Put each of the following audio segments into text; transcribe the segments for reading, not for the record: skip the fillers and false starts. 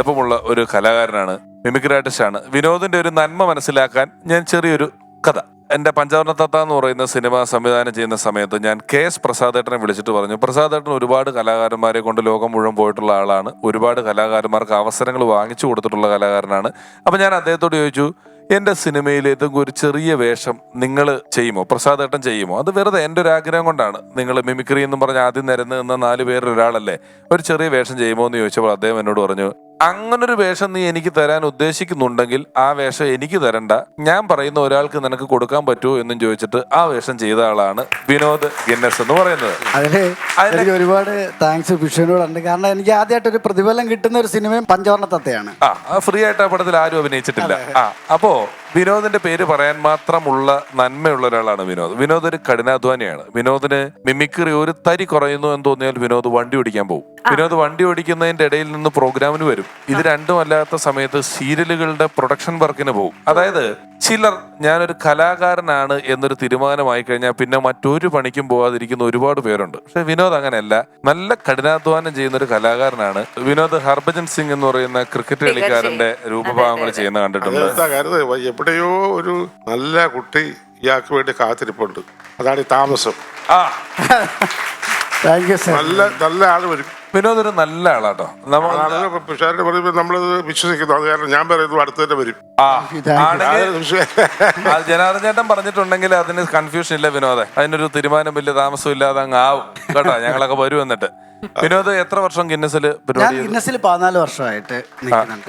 അടുപ്പമുള്ള ഒരു കലാകാരനാണ്, മിമിക്രി ആർട്ടിസ്റ്റാണ്. വിനോദിന്റെ ഒരു നന്മ മനസ്സിലാക്കാൻ ഞാൻ ചെറിയൊരു കഥ. എൻ്റെ പഞ്ചവർണ്ണ തത്ത എന്ന് പറയുന്ന സിനിമ സംവിധാനം ചെയ്യുന്ന സമയത്ത് ഞാൻ KS പ്രസാദേട്ടനെ വിളിച്ചിട്ട് പറഞ്ഞു, പ്രസാദേട്ടൻ ഒരുപാട് കലാകാരന്മാരെ കൊണ്ട് ലോകം മുഴുവൻ പോയിട്ടുള്ള ആളാണ്, ഒരുപാട് കലാകാരന്മാർക്ക് അവസരങ്ങൾ വാങ്ങിച്ചു കൊടുത്തിട്ടുള്ള കലാകാരനാണ്. അപ്പം ഞാൻ അദ്ദേഹത്തോട് ചോദിച്ചു, എൻ്റെ സിനിമയിൽ ഏതെങ്കിലും ഒരു ചെറിയ വേഷം നിങ്ങൾ ചെയ്യുമോ, പ്രസാദേട്ടൻ ചെയ്യുമോ? അത് വെറുതെ എൻ്റെ ഒരു ആഗ്രഹം കൊണ്ടാണ്. നിങ്ങൾ മിമിക്രി എന്നും പറഞ്ഞ് ആദ്യം നിരന്ന് നിന്ന 4 പേരിൽ ഒരാളല്ലേ, ഒരു ചെറിയ വേഷം ചെയ്യുമോ എന്ന് ചോദിച്ചപ്പോൾ അദ്ദേഹം എന്നോട് പറഞ്ഞു, അങ്ങനൊരു വേഷം നീ എനിക്ക് തരാൻ ഉദ്ദേശിക്കുന്നുണ്ടെങ്കിൽ ആ വേഷം എനിക്ക് തരണ്ട, ഞാൻ പറയുന്ന ഒരാൾക്ക് നിനക്ക് കൊടുക്കാൻ പറ്റുമോ എന്നും ചോദിച്ചിട്ട് ആ വേഷം ചെയ്ത ആളാണ് വിനോദ് ഗിന്നസ് എന്ന് പറയുന്നത്. അതിന് ഒരുപാട് താങ്ക്സ് വിഷ്ണുവിനോടുണ്ട്. കാരണം എനിക്ക് ആദ്യമായിട്ട് ഒരു പ്രതിഫലം കിട്ടുന്ന ഒരു സിനിമയും പഞ്ചവർണ്ണ തത്തയാണ്. ഫ്രീ ആയിട്ട് ആ പടത്തിൽ ആരും അഭിനയിച്ചിട്ടില്ല. അപ്പോ വിനോദിന്റെ പേര് പറയാൻ മാത്രമുള്ള നന്മയുള്ള ഒരാളാണ് വിനോദ്. വിനോദ് ഒരു കഠിനാധ്വാനിയാണ്. വിനോദിന് മിമിക്രി ഒരു തരി കുറയുന്നു എന്ന് തോന്നിയാൽ വിനോദ് വണ്ടി ഓടിക്കാൻ പോകും. വിനോദ് വണ്ടി ഓടിക്കുന്നതിന്റെ ഇടയിൽ നിന്ന് പ്രോഗ്രാമിന് വരും. ഇത് രണ്ടും അല്ലാത്ത സമയത്ത് സീരിയലുകളുടെ പ്രൊഡക്ഷൻ വർക്കിന് പോകും. അതായത് ചിലർ ഞാനൊരു കലാകാരനാണ് എന്നൊരു തീരുമാനമായി കഴിഞ്ഞാൽ പിന്നെ മറ്റൊരു പണിക്കും പോകാതിരിക്കുന്ന ഒരുപാട് പേരുണ്ട്. പക്ഷെ വിനോദ് അങ്ങനെയല്ല, നല്ല കഠിനാധ്വാനം ചെയ്യുന്ന ഒരു കലാകാരനാണ് വിനോദ്. ഹർഭജൻ സിംഗ് എന്ന് പറയുന്ന ക്രിക്കറ്റ് കളിക്കാരന്റെ രൂപഭാവങ്ങൾ ചെയ്യുന്ന കണ്ടിട്ടുണ്ട്. എവിടെയോ ഒരു നല്ല കുട്ടി ഇയാൾക്ക് വേണ്ടി കാത്തിരിപ്പുണ്ട്, അതാണ് ഈ താമസം. നല്ല നല്ല ആള് വരും. വിനോദ് ഒരു നല്ല ആളാട്ടോ. പിഷാരനെ പറയുമ്പോൾ നമ്മളത് വിശ്വസിക്കുന്നു. അത് കാരണം ഞാൻ പറയുന്നത് അടുത്ത് തന്നെ വരും. ജനാർദ്ദൻ ചേട്ടൻ പറഞ്ഞിട്ടുണ്ടെങ്കിൽ അതിന് കൺഫ്യൂഷൻ ഇല്ല വിനോദെ, അതിനൊരു തീരുമാനം വലിയ താമസം ഇല്ലാതെ അങ്ങ് ആവും കേട്ടോ. ഞങ്ങളൊക്കെ വരും. എന്നിട്ട് വിനോദ് എത്ര വർഷം ഗിന്നസില് പരിപാടി? ഗിന്നസിൽ 14 വർഷമായിട്ട്.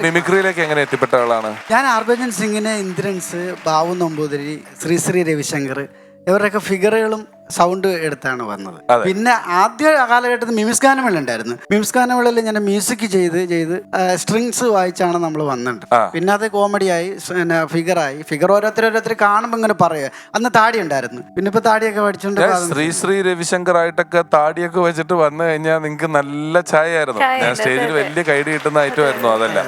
മിമിക്രിയിലേക്ക് എങ്ങനെ എത്തിപ്പെട്ട ആളാണ്? ഞാൻ ഹർഭജൻ സിംഗിന്, ഇന്ദ്രൻസ്, ബാബു നമ്പൂതിരി, ശ്രീ രവിശങ്കർ ഇവരുടെയൊക്കെ ഫിഗറുകളും സൗണ്ട് എടുത്താണ് വന്നത്. പിന്നെ ആദ്യ കാലഘട്ടത്തിൽ മിമിക്സ് ഗാനമേള ഉണ്ടായിരുന്നു. മിമിക്സ് ഗാനമേളയിൽ ഞാൻ മ്യൂസിക് ചെയ്ത് സ്ട്രിങ്സ് വായിച്ചാണ് നമ്മൾ വന്നിട്ട്. പിന്നെ അത് കോമഡിയായി, പിന്നെ ഫിഗർ ഓരോരുത്തർ കാണുമ്പോൾ ഇങ്ങനെ പറയുക. അന്ന് താടി ഉണ്ടായിരുന്നു, പിന്നെ ഇപ്പൊ താടിയൊക്കെ പഠിച്ചോണ്ട് ശ്രീ രവിശങ്കർ ആയിട്ടൊക്കെ താടിയൊക്കെ വെച്ചിട്ട് വന്നു കഴിഞ്ഞാൽ നിങ്ങൾക്ക് നല്ല ചായ ആയിരുന്നു. ഞാൻ സ്റ്റേജിൽ വലിയ കൈഡി കിട്ടുന്ന ഐറ്റം ആയിരുന്നു. അതല്ല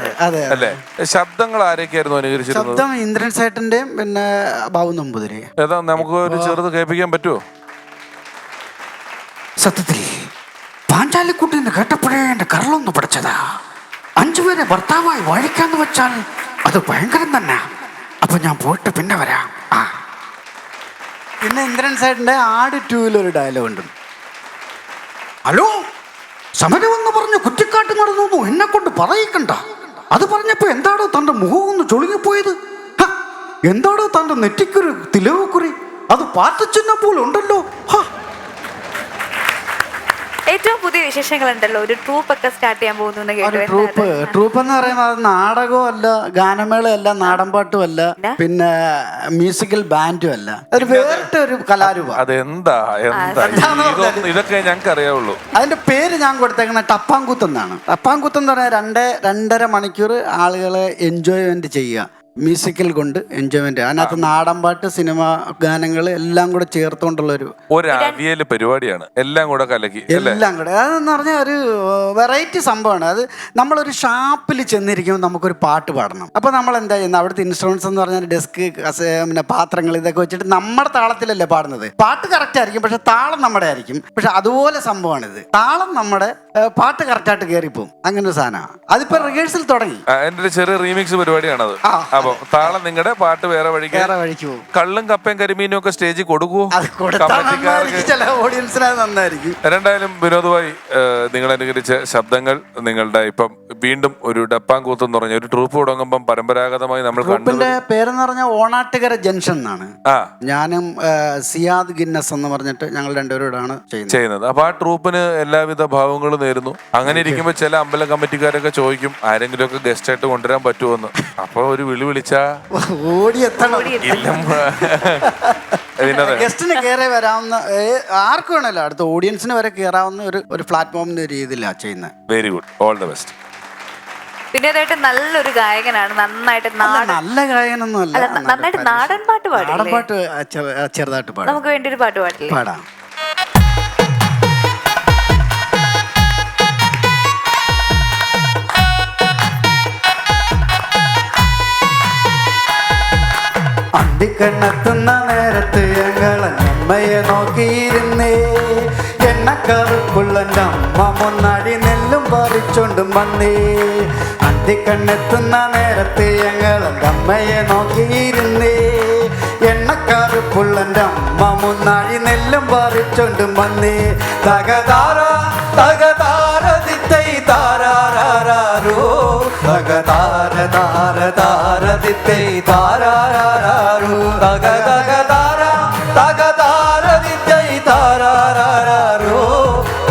അല്ലേ? ശബ്ദങ്ങൾ ആരൊക്കെയായിരുന്നു അനുകരിച്ചിരുന്നത്? ശബ്ദം ഇന്ദ്രൻ സേട്ടന്റെയും പിന്നെ ബാബു നമ്പൂതിരി. ഏതാ, നമുക്ക് ഒരു ചെറുത് കേൾപ്പിക്കാൻ പറ്റുമോ? സത്യത്തിൽ പാഞ്ചാലിക്കുട്ടിന്ന് കേട്ടപ്പോഴേ എന്റെ കരളൊന്ന് പിടിച്ചതാ. 5 പേരെ ഭർത്താവായി വാഴിക്കാന്ന് വെച്ചാൽ അത് ഭയങ്കരം തന്നെ. അപ്പൊ ഞാൻ പോയിട്ട് പിന്നെ വരാം. പിന്നെ ഇന്ദ്രൻ സേട്ടന്റെ ആട് 2 ഒരു ഡയലോഗ് ഉണ്ട്. ഹലോ, സമരമെന്ന് പറഞ്ഞ് കുറ്റിക്കാട്ട് നടന്നു എന്നെ കൊണ്ട് പറയിക്കണ്ട. അത് പറഞ്ഞപ്പോ എന്താടോ തന്റെ മുഖം ഒന്ന് ചൊളിങ്ങിപ്പോയത്? എന്താടോ തന്റെ നെറ്റിക്കൊരു തിലവക്കുറി? അത് പാറ്റച്ചിഹ്നം പോലെ ഉണ്ടല്ലോ. ഏറ്റവും പുതിയ വിശേഷങ്ങൾ ഉണ്ടല്ലോ, ഒരു ട്രൂപ്പ് ഒക്കെ സ്റ്റാർട്ട് ചെയ്യാൻ പോകുന്നു. ട്രൂപ്പ് എന്ന് പറയുന്നത് അത് നാടകവും അല്ല, ഗാനമേളയല്ല, നാടൻപാട്ടും അല്ല, പിന്നെ മ്യൂസിക്കൽ ബാൻഡും അല്ല. ഒരു വേറിട്ട ഒരു കലാരൂപം. അതെന്താ ഇതൊക്കെ ഞങ്ങൾക്ക് അറിയാവുള്ളൂ. അതിന്റെ പേര് ഞാൻ കൊടുത്തേക്കുന്ന ടപ്പാങ്കൂത്ത് എന്നാണ്. ടപ്പാങ്കൂത്ത് എന്ന് പറഞ്ഞാൽ 2.5 മണിക്കൂർ ആളുകളെ എൻജോയ്മെന്റ് ചെയ്യുക, മ്യൂസിക്കൽ കൊണ്ട് എൻജോയ്മെന്റ്. അതിനകത്ത് നാടൻപാട്ട്, സിനിമ ഗാനങ്ങൾ എല്ലാം കൂടെ ചേർത്തുകൊണ്ടുള്ള ഒരു പരിപാടിയാണ്. എല്ലാം കൂടെ കലക്കി, എല്ലാം കൂടെ. അതെന്ന് പറഞ്ഞാൽ ഒരു വെറൈറ്റി സംഭവമാണ്. അത് നമ്മളൊരു ഷാപ്പിൽ ചെന്നിരിക്കുമ്പോൾ നമുക്കൊരു പാട്ട് പാടണം. അപ്പൊ നമ്മൾ എന്താ ചെയ്യുന്നത്? അവിടുത്തെ ഇൻസ്ട്രുമെന്റ്സ് എന്ന് പറഞ്ഞാൽ ഡെസ്ക്, പിന്നെ പാത്രങ്ങൾ, ഇതൊക്കെ വെച്ചിട്ട് നമ്മുടെ താളത്തിലല്ലേ പാടുന്നത്. പാട്ട് കറക്റ്റ് ആയിരിക്കും, പക്ഷെ താളം നമ്മുടെ ആയിരിക്കും. പക്ഷെ അതുപോലെ സംഭവമാണിത്. താളം നമ്മുടെ, പാട്ട് കറക്റ്റായിട്ട് കയറിപ്പോവും. അങ്ങനെ ഒരു സാധനമാണ്. അതിപ്പോ റിഹേഴ്സൽ തുടങ്ങി. എന്റെ ഒരു ചെറിയ റീമിക്സ് പരിപാടിയാണത്. അപ്പൊ താളം നിങ്ങളുടെ, പാട്ട് വേറെ വഴിക്ക് പോകും. കള്ളും കപ്പയും കരിമീനും ഒക്കെ സ്റ്റേജിൽ കൊടുക്കുവോ? രണ്ടായാലും വിനോദമായി നിങ്ങൾ അനുകരിച്ച ശബ്ദങ്ങൾ, നിങ്ങളുടെ ഇപ്പം വീണ്ടും ഒരു ഡപ്പാങ്കൂത്ത് എന്ന് പറഞ്ഞ ഒരു ട്രൂപ്പ് തുടങ്ങുമ്പം പരമ്പരാഗതമായി നമ്മൾ ട്രൂപ്പിന്റെ പേരെന്ന് പറഞ്ഞാൽ ഓണാട്ടുകര ജംഗ്ഷൻ എന്നാണ്. ഞാനും സിയാദ് ഗിന്നസ് എന്ന് പറഞ്ഞിട്ട് ഞങ്ങൾ രണ്ടുപേരോടാണ് ചെയ്യുന്നത്. അപ്പൊ ആ ട്രൂപ്പിന് എല്ലാവിധ ഭാവങ്ങളും നേരുന്നു. അങ്ങനെ ഇരിക്കുമ്പോ ചില അമ്പല കമ്മിറ്റിക്കാരൊക്കെ ചോദിക്കും ആരെങ്കിലും ഒക്കെ ഗസ്റ്റ് ആയിട്ട് കൊണ്ടുവരാൻ പറ്റുമോന്ന്. അപ്പൊ ഒരു വിളിച്ചാ ഓടിയെത്തണം. ഗസ്റ്റിന് കയറി വരാവുന്ന, ആർക്കും വേണമല്ലോ, അടുത്ത ഓഡിയൻസിന് വരെ കയറാവുന്ന ഒരു പ്ലാറ്റ്ഫോമിന്റെ രീതിയിലാണ് ചെയ്യുന്നത്. Very good, all the best. വിനോദായിട്ട് നല്ലൊരു ഗായകനാണ്. നന്നായിട്ട് നല്ല ഗായകനൊന്നും അല്ല, നന്നായിട്ട് നാടൻ പാട്ട് പാടും. നാടൻ പാട്ട് ചെറുതായിട്ട് പാടും. നമുക്ക് വേണ്ടി ഒരു പാട്ട് പാടില്ലേ? പാടാം. അന്തിക്കണ്ണെത്തുന്ന നേരത്ത് ഞങ്ങളെ അമ്മയെ നോക്കിയിരുന്നേ. എണ്ണക്കറുക്കുള്ള അമ്മ മുന്നാടി നെല്ലും പറിക്കും പറിച്ചോണ്ടും വന്നേ. അന്തിക്കണ്ണെത്തുന്ന നേരത്തെ ഞങ്ങളെന്റെ അമ്മയെ നോക്കിയിരുന്നേ. എണ്ണക്കാറുപ്പുള്ളന്റെ അമ്മ മുന്നാഴി നെല്ലും പറിച്ചോണ്ടും വന്നേ. തകതാര തകതാര ദിത്തൈ താരാരാരോ, തകതാര താര താര ദിത്തൈ താരാരാരോ, തകതകതാര തകതാര ദിത്തൈ താരാരാരോ,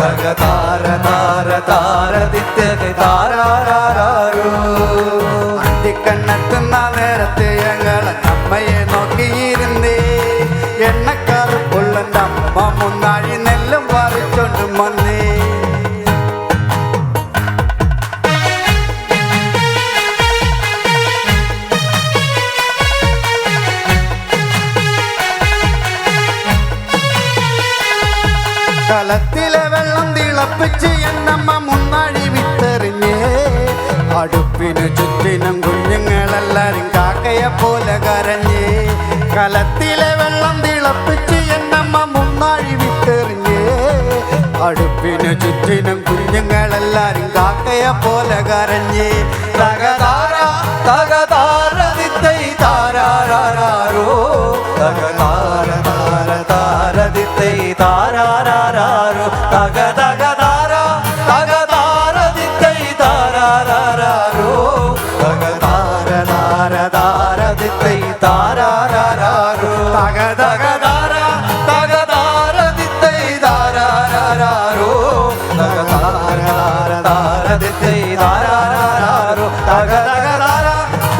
തകതാര താര താര ദിത്തൈ താരാരാരോ. അന്തിക്കണ്ണെത്തുന്ന നേരത്തെ ഞങ്ങളെ അമ്മയെ നോക്കിയിരുന്നേ. എണ്ണക്കാറുപ്പുള്ളന്റെ അമ്മ മുന്നാഴി നെല്ലും പറിച്ചോണ്ടും വന്നേ. കലത്തിലെ വെള്ളം തിളപ്പിച്ച് എന്നമ്മ മുന്നാഴി വിട്ടെറിഞ്ഞേ. അടുപ്പിന് ചുറ്റിനും കുഞ്ഞുങ്ങളെല്ലാരും കാക്കയെ പോലെ കരഞ്ഞേ. കലത്തിലെ വെള്ളം തിളപ്പിച്ച് എന്നമ്മ മുന്നാഴി വിട്ടെറിഞ്ഞേ. അടുപ്പിന് ചുറ്റിനും കുഞ്ഞുങ്ങളെല്ലാരും കാക്കയെ പോലെ കരഞ്ഞേ. തകതാര തകതാര ദിത്തൈ താരാരാരോ, തകതാര താര താര ദിത്തൈ താരാരാരോ, തകതകതാര തകതാര ദിത്തൈ താരാരാരോ, തകതാര താര താര ദിത്തൈ താരാരാരോ, തകതകതാര തകതാര ദിത്തൈ താരാരാരോ, തകതാര താര താര ദിത്തൈ താരാരാരോ, തകതകതാര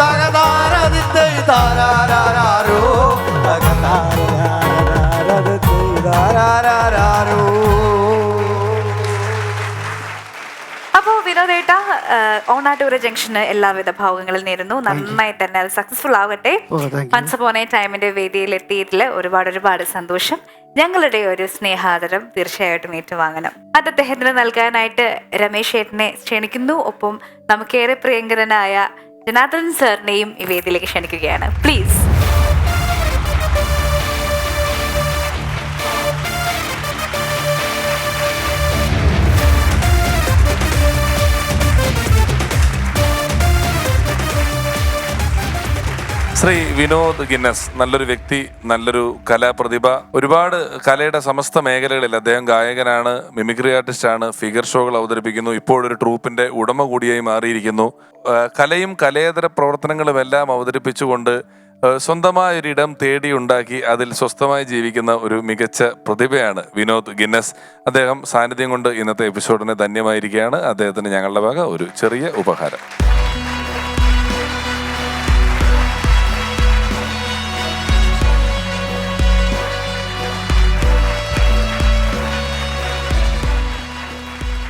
തകതാര ദിത്തൈ താരാരാരോ, തകതാര താര ദിത്തൈ താരാരാരോ. അപ്പോൾ വിനോദേട്ട, ഓണാട്ടൂര ജംഗ്ഷന് എല്ലാവിധ ഭാവങ്ങളും നേരുന്നു. നന്നായി തന്നെ അത് സക്സസ്ഫുൾ ആവട്ടെ. വൺസ് അപ്പോൺ എ ടൈമിന്റെ വേദിയിൽ എത്തിയിട്ടില്ല. ഒരുപാട് സന്തോഷം. ഞങ്ങളുടെ ഒരു സ്നേഹാദരം തീർച്ചയായിട്ടും ഏറ്റുവാങ്ങണം. അത് അദ്ദേഹത്തിന് നൽകാനായിട്ട് രമേശ് ഏട്ടനെ ക്ഷണിക്കുന്നു. ഒപ്പം നമുക്കേറെ പ്രിയങ്കരനായ ജനാർദ്ദൻ സാറിനെയും ഈ വേദിയിലേക്ക് ക്ഷണിക്കുകയാണ്. പ്ലീസ്. ശ്രീ വിനോദ് ഗിന്നസ് നല്ലൊരു വ്യക്തി, നല്ലൊരു കലാപ്രതിഭ. ഒരുപാട് കലയുടെ സമസ്ത മേഖലകളിൽ അദ്ദേഹം ഗായകനാണ്, മിമിക്രി ആർട്ടിസ്റ്റാണ്, ഫിഗർ ഷോകൾ അവതരിപ്പിക്കുന്നു, ഇപ്പോഴൊരു ട്രൂപ്പിന്റെ ഉടമ കൂടിയായി മാറിയിരിക്കുന്നു. കലയും കലയേതര പ്രവർത്തനങ്ങളും എല്ലാം അവതരിപ്പിച്ചുകൊണ്ട് സ്വന്തമായൊരിടം തേടിയുണ്ടാക്കി അതിൽ സ്വസ്ഥമായി ജീവിക്കുന്ന ഒരു മികച്ച പ്രതിഭയാണ് വിനോദ് ഗിന്നസ്. അദ്ദേഹം സാന്നിധ്യം കൊണ്ട് ഇന്നത്തെ എപ്പിസോഡിനെ ധന്യമായിരിക്കുകയാണ്. അദ്ദേഹത്തിന് ഞങ്ങളുടെ വക ഒരു ചെറിയ ഉപഹാരം.